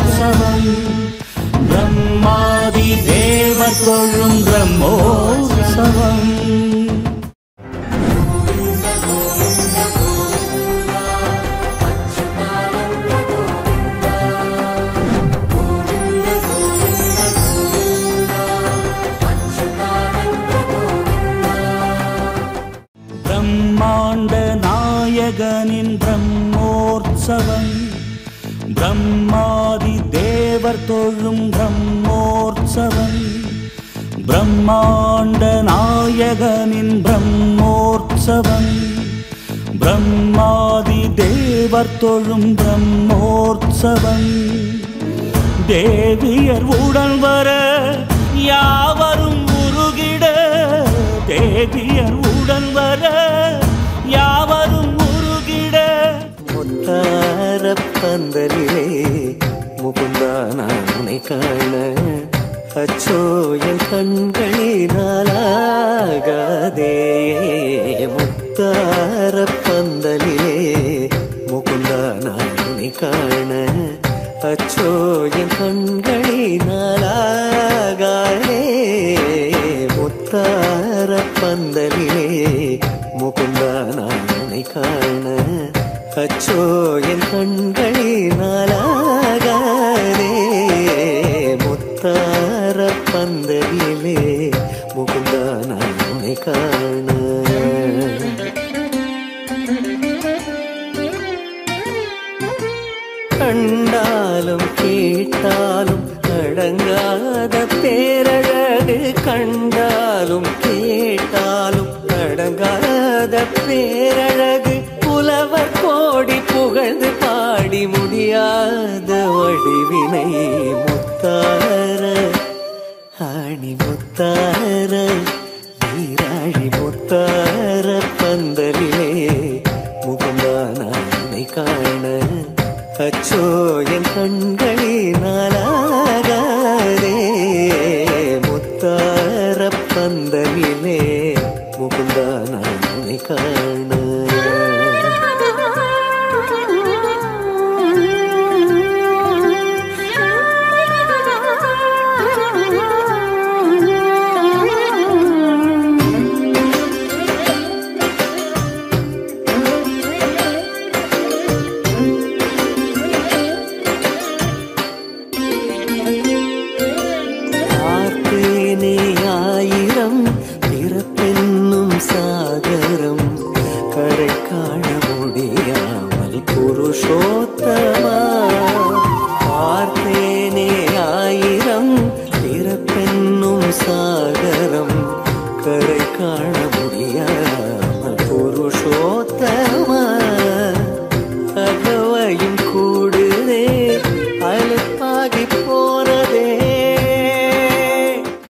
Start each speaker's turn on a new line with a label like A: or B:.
A: பிரம்மோற்சவம் பிரம்மாதி தேவர் தொழும் பிரம்மோற்சவம் பிரம்மாண்ட நாயகனின் பிரம்மோற்சவம் பிரம்மாதி தேவர் தொழும் பிரம்மோற்சவம் பிரம்மாண்ட நாயகனின் பிரம்மோற்சவம் பிரம்மாதி தேவர் தொழும் பிரம்மோற்சவம் தேவியர் உடன் வர யாவரும் உருகிட தேவியர் உடன் வர யாவரும் உருகிட
B: முத்தார பந்தலிலே முகுந்தா நான் உன்னை காண அச்சோ என் கண்களினாலாகாதே முத்தார பந்தலிலே முகுந்தா நான் உன்னை காண அச்சோ என் கண்களினாலாகாதே முத்தார பந்தலிலே முகுந்தா நான் உன்னை காண அச்சோ என் கண்களினாலாகாதே முத்தார பந்தலிலே முகுந்தா நான் உன்னை காண கண்டாலும் கேட்டாலும் அடங்காத பேரழகு கண்டாலும் கேட்டாலும் அடங்காத பேரழகு புலவர் கோடி புகழ்ந்து பாடி முடியாத வடிவினை முத்தார ஆணி முத்தார நீராழி முத்தார பந்தலிலே முகுந்தா நான் உன்னை காண அச்சோ என் கண்களினாலாகாதே முத்தார பந்தலிலே முகுந்தா நான் உன்னை காண சாகரம் கரை காண முடியாமல் புருஷோத்தம